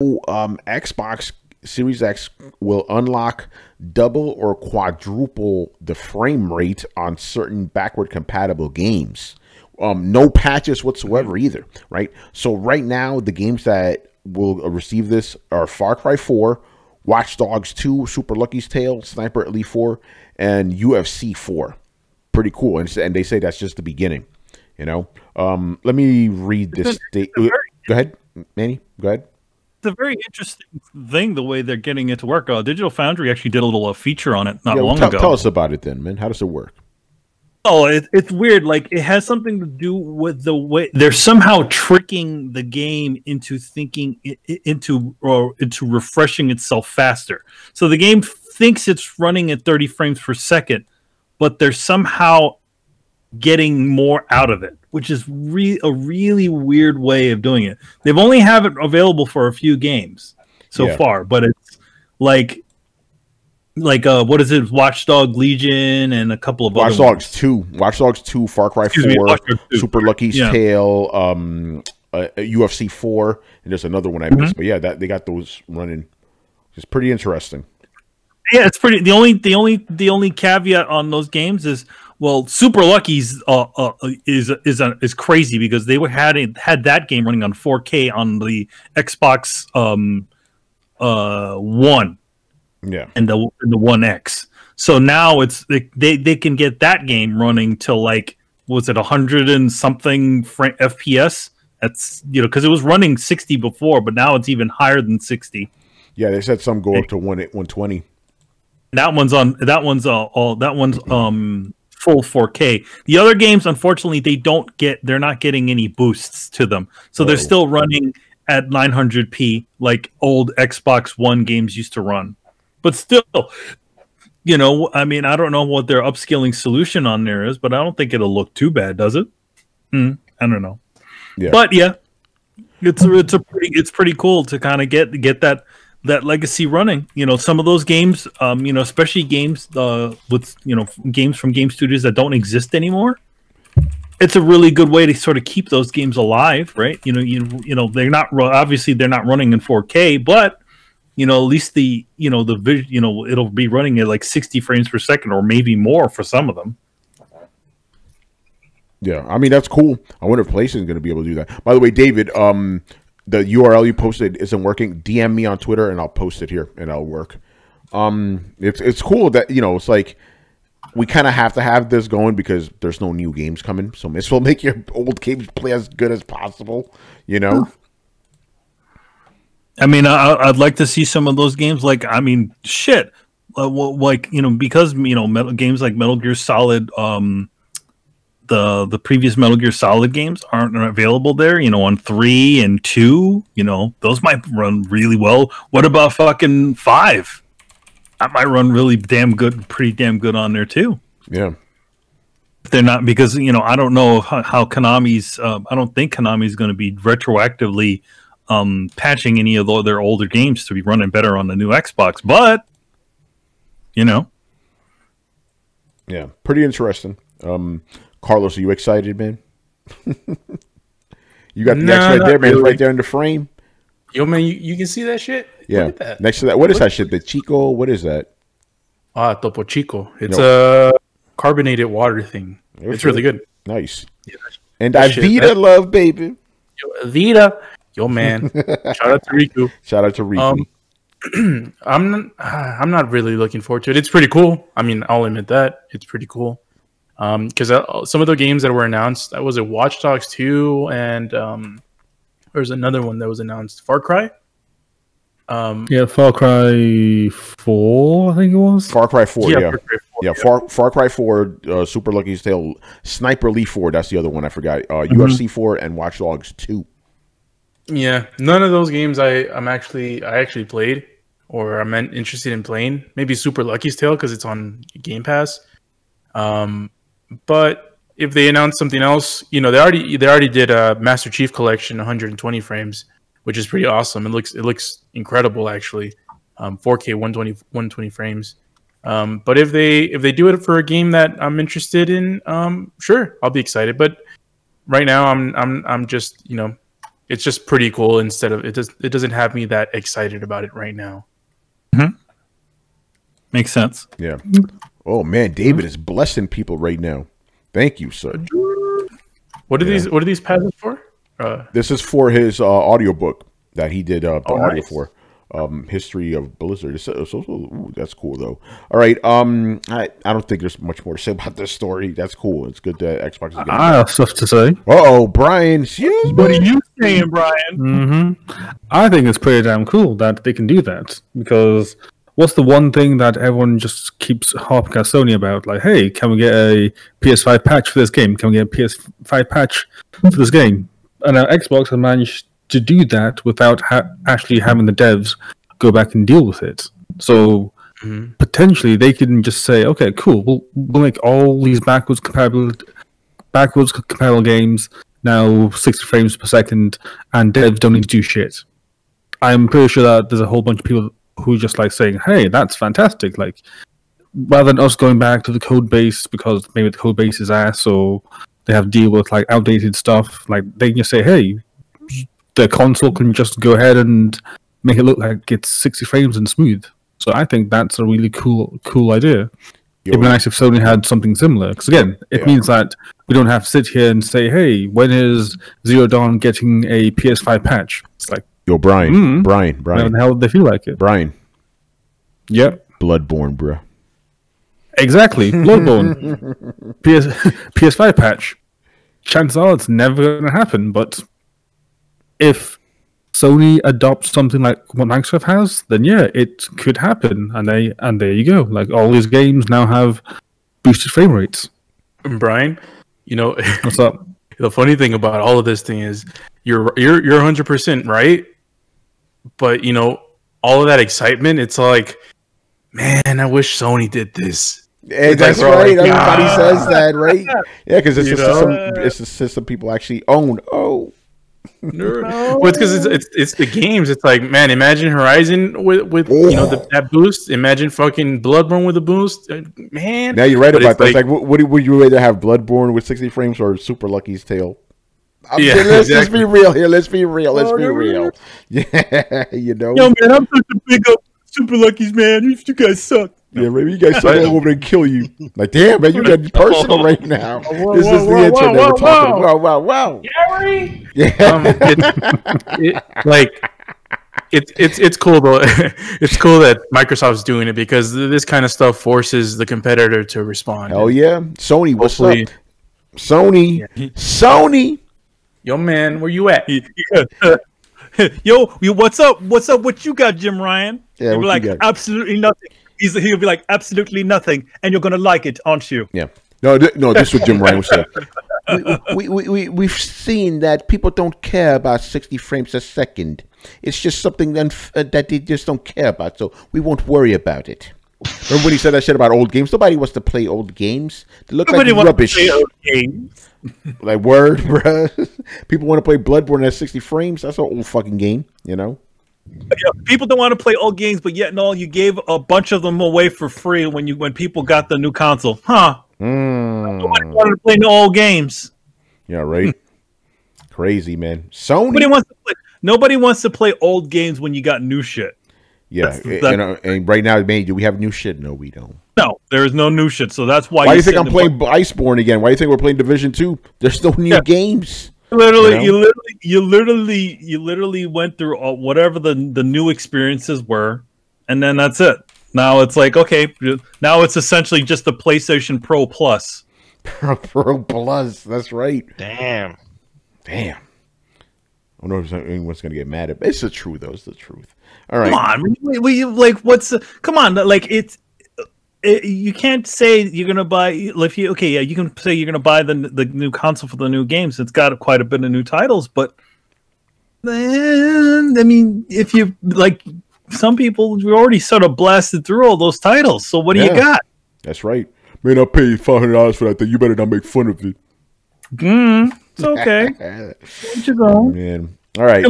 Xbox Series X will unlock double or quadruple the frame rate on certain backward compatible games. No patches whatsoever either, right? So right now, the games that will receive this are Far Cry 4, Watch Dogs 2, Super Lucky's Tale, Sniper Elite 4, and UFC 4. Pretty cool, and they say that's just the beginning. You know, let me read this. Go ahead, Manny. Go ahead. It's a very interesting thing the way they're getting it to work. Digital Foundry actually did a little feature on it not long ago. Tell us about it then, man. How does it work? Oh, it's weird. Like, it has something to do with the way they're somehow tricking the game into thinking into refreshing itself faster. So the game thinks it's running at 30 frames per second, but they're somehow getting more out of it, which is a really weird way of doing it. They've only have it available for a few games so far, but it's like what is it? Watchdog Legion and a couple of Watch Dogs 2, Watch Dogs 2, Far Cry 4, Super Lucky's Tale, UFC 4, and there's another one I missed. But yeah, they got those running. It's pretty interesting. Yeah, it's pretty. The only caveat on those games is, well, Super Lucky's is crazy because they had that game running on 4K on the Xbox One. Yeah, and the One X. So now they can get that game running to, like, was it 100 and something FPS? That's, because it was running 60 before, but now it's even higher than 60. Yeah, they said some go up to 120. That one's full 4K. The other games, unfortunately, they're not getting any boosts to them, so they're still running at 900p like old Xbox One games used to run. But still, I mean, I don't know what their upscaling solution on there is, but I don't think it'll look too bad, does it? I don't know. Yeah. But yeah, it's pretty cool to kind of get that legacy running. Some of those games, especially games with games from game studios that don't exist anymore. It's a really good way to sort of keep those games alive, right? They're not obviously they're not running in 4K, but at least it'll be running at like 60 frames per second or maybe more for some of them. Yeah, I mean, that's cool. I wonder if PlayStation is going to be able to do that. By the way, David, the URL you posted isn't working. DM me on Twitter and I'll post it here and it'll work. It's cool that, it's like we kind of have to have this going because there's no new games coming. So might as well make your old games play as good as possible, I mean, I'd like to see some of those games. Like, I mean, shit. Because games like Metal Gear Solid, the previous Metal Gear Solid games aren't available there. On 3 and 2, those might run really well. What about fucking 5? That might run really damn good, pretty damn good on there too. Yeah. They're not, because I don't know how Konami's. I don't think Konami's going to be retroactively patching any of their older games to be running better on the new Xbox, but yeah, pretty interesting. Carlos, are you excited, man? You got the X right there, man. Really. Right there in the frame. Yo, man, you can see that shit? Yeah. That. Next to that, what is that shit? The Chico? What is that? Topo Chico. It's a carbonated water thing. It's really good. Nice. Yeah, and Avita love, baby. Yo, Avita. Yo, man. Shout out to Riku. Shout out to Riku. I'm not really looking forward to it. It's pretty cool. I mean, I'll admit that. It's pretty cool. Because some of the games that were announced, that was a Watch Dogs 2, and there's another one that was announced, Far Cry. Far Cry 4, I think it was. Far Cry 4, yeah. Far Cry 4, Super Lucky's Tale, Sniper Elite 4, that's the other one I forgot. UFC 4 and Watch Dogs 2. Yeah, none of those games I actually played or I'm interested in playing. Maybe Super Lucky's Tale because it's on Game Pass. But if they announce something else, they already did a Master Chief Collection 120 frames, which is pretty awesome. It looks incredible actually. 4K 120 frames. But if they do it for a game that I'm interested in, sure, I'll be excited. But right now I'm just it's just pretty cool. Instead of it doesn't have me that excited about it right now. Makes sense. Yeah. Oh man, David is blessing people right now. Thank you, sir. What are these passes for? This is for his audiobook that he did the audio nice. for. History of Blizzard. Ooh, that's cool though. All right. I don't think there's much more to say about this story. That's cool. It's good that Xbox is getting I have stuff to say. Brian. What are you saying, Brian? I think it's pretty damn cool that they can do that, because what's the one thing that everyone just keeps harping at Sony about? Like, hey, can we get a PS5 patch for this game? Can we get a PS5 patch for this game? And now Xbox has managed to do that without actually having the devs go back and deal with it. So potentially they can just say, okay, cool, we'll make all these backwards compatible games now 60 frames per second, and devs don't need to do shit. I'm pretty sure that there's a whole bunch of people who are just like saying, hey, that's fantastic. Like, rather than us going back to the code base because maybe the code base is ass, or they have to deal with like outdated stuff, like they can just say, hey, the console can just go ahead and make it look like it's 60 frames and smooth. So I think that's a really cool idea. It'd be nice if Sony had something similar. Because again, it means that we don't have to sit here and say, hey, when is Zero Dawn getting a PS5 patch? It's like, yo, Brian. How the hell do they feel like it? Brian. Yep. Bloodborne, bro. Exactly. Bloodborne. PS5 patch. Chances are it's never going to happen, but if Sony adopts something like what Microsoft has, then yeah, it could happen, and there you go. Like, all these games now have boosted frame rates. Brian, What's up? The funny thing about all of this thing is you're 100% right, but all of that excitement, it's like, man, I wish Sony did this. Hey, that's like, right. like, Everybody says that, right? Yeah, because it's a system people actually own. Oh. No. Well, it's because it's the games. It's like, man, imagine Horizon with that boost. Imagine fucking Bloodborne with a boost, man. Now you're right about that. Like, would you rather have Bloodborne with 60 frames or Super Lucky's Tale? Let's be real here. Let's be real. Yeah, Yo, man, I'm such a big up Super Lucky's, man. You guys suck. Yeah, maybe you guys say over and kill you. Like, damn, man, you got personal right now. This is the intro that we're talking about. Wow. Gary! Yeah. It's cool, though. It's cool that Microsoft's doing it, because this kind of stuff forces the competitor to respond. Hell yeah. Sony, what's up? Sony. Yo, man, where you at? Yo, what's up? What's up? What you got, Jim Ryan? Yeah, he'll be like, absolutely nothing. He'll be like, absolutely nothing, and you're gonna like it, aren't you? Yeah. No, this is what Jim Ryan was saying. We've seen that people don't care about 60 frames a second. It's just something that they just don't care about, so we won't worry about it. Remember when he said that shit about old games? Nobody wants to play old games. They look like rubbish. To play old games. Like, word, bro. People want to play Bloodborne at 60 frames. That's an old fucking game, Yeah, people don't want to play old games, but yet you gave a bunch of them away for free when people got the new console, huh? Nobody wanted to play no old games. Yeah, right. Crazy, man. Sony. Nobody wants to play old games when you got new shit. Yeah, and right now, man, do we have new shit? No, we don't. No, there is no new shit. So that's why. Why do you think I'm playing Iceborne again? Why do you think we're playing Division 2? There's no new games. You literally went through whatever the new experiences were, and then that's it. Now it's like, okay, now it's essentially just the PlayStation Pro Plus. Pro Plus, that's right. Damn. I don't know if anyone's gonna get mad at it. It's the truth, though. It's the truth. All right. Come on, like you can't say you're gonna buy you can say you're gonna buy the new console for the new games. It's got quite a bit of new titles, but then I mean, if you like, some people we already sort of blasted through all those titles. So what do you got? That's right. Man, I paid $500 for that thing. You better not make fun of it. It's okay. Where'd you go? Man. All right.